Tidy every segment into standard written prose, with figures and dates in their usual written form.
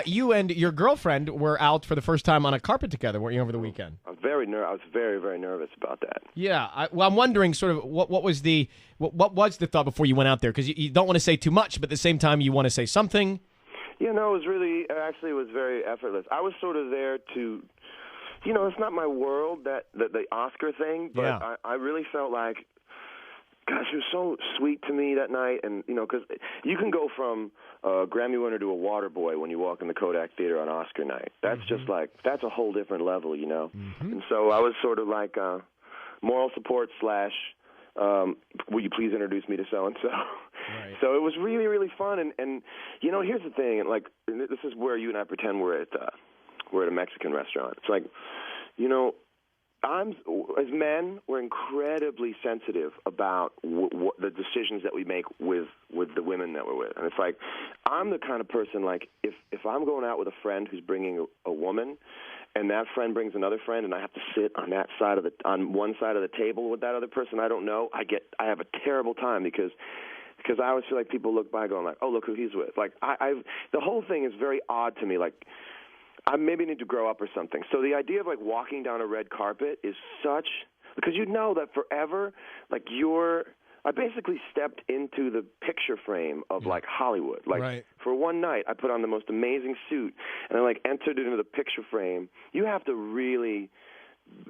You and your girlfriend were out for the first time on a carpet together, weren't you, over the weekend? I was very, very nervous about that. Yeah. I'm wondering sort of what was the thought before you went out there? Because you don't want to say too much, but at the same time you want to say something. Yeah, no, it was very effortless. I was sort of there to, it's not my world, that the Oscar thing, but yeah. I really felt like, gosh, it was so sweet to me that night, and because you can go from a Grammy winner to a water boy when you walk in the Kodak Theater on Oscar night. That's just like that's a whole different level, And so I was sort of like moral support / will you please introduce me to so and so? So it was really, really fun, and here's the thing, and this is where you and I pretend we're at a Mexican restaurant. It's like, as men, we're incredibly sensitive about the decisions that we make with the women that we're with. And it's like, I'm the kind of person, like, if I'm going out with a friend who's bringing a woman, and that friend brings another friend, and I have to sit on one side of the table with that other person I don't know, I have a terrible time because I always feel like people look by going like, oh, look who he's with. Like, the whole thing is very odd to me. Like, I maybe need to grow up or something. So the idea of, like, walking down a red carpet is such – because that forever, like, I basically stepped into the picture frame of, like, Hollywood. Like, for one night, I put on the most amazing suit, and I, like, entered into the picture frame. You have to really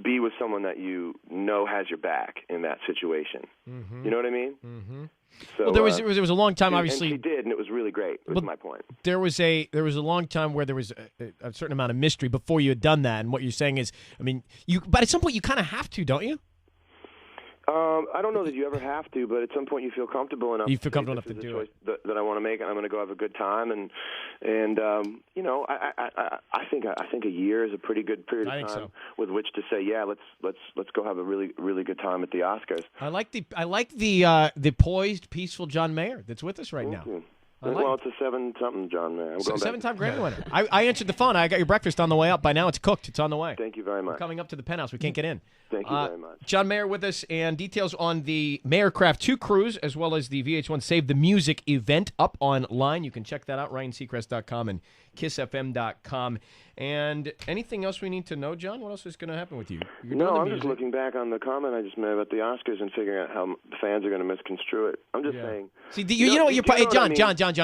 be with someone that has your back in that situation. Mm-hmm. You know what I mean? Mm-hmm. So, well, there was a long time, obviously. And she did, and it was really great. Was my point. There was a long time where there was a certain amount of mystery before you had done that, and what you're saying is, but at some point you kind of have to, don't you? I don't know that you ever have to, but at some point you feel comfortable enough. You feel comfortable enough to do it. That I want to make, and I'm going to go have a good time, and I think a year is a pretty good period of time with which to say, yeah, let's go have a really, really good time at the Oscars. I like the poised, peaceful John Mayer that's with us right now. Well, it's a 7-something John Mayer. Seven-time Grammy winner. I answered the phone. I got your breakfast on the way up. By now it's cooked. It's on the way. Thank you very much. We're coming up to the penthouse. We can't get in. Thank you very much. John Mayer with us, and details on the Mayercraft 2 cruise, as well as the VH1 Save the Music event up online. You can check that out, ryanseacrest.com and kissfm.com. And anything else we need to know, John? What else is going to happen with you? I'm just looking back on the comment I just made about the Oscars and figuring out how the fans are going to misconstrue it. I'm just saying. See, you know what? John.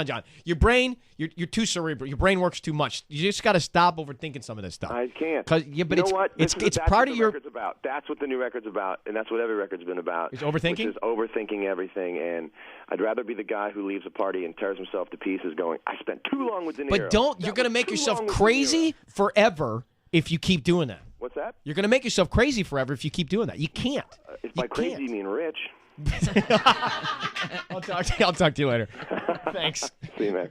Your brain, you're too cerebral. Your brain works too much. You just got to stop overthinking some of this stuff. I can't. But you know what? It's part of your. Record's about. That's what the new record's about, and that's what every record's been about. It's overthinking. Which is overthinking everything, and I'd rather be the guy who leaves a party and tears himself to pieces, going, "I spent too long with De Niro." But you're going to make yourself crazy forever if you keep doing that. What's that? You're going to make yourself crazy forever if you keep doing that. You can't. If by crazy you mean rich. I'll talk to you later. Thanks. See you, man.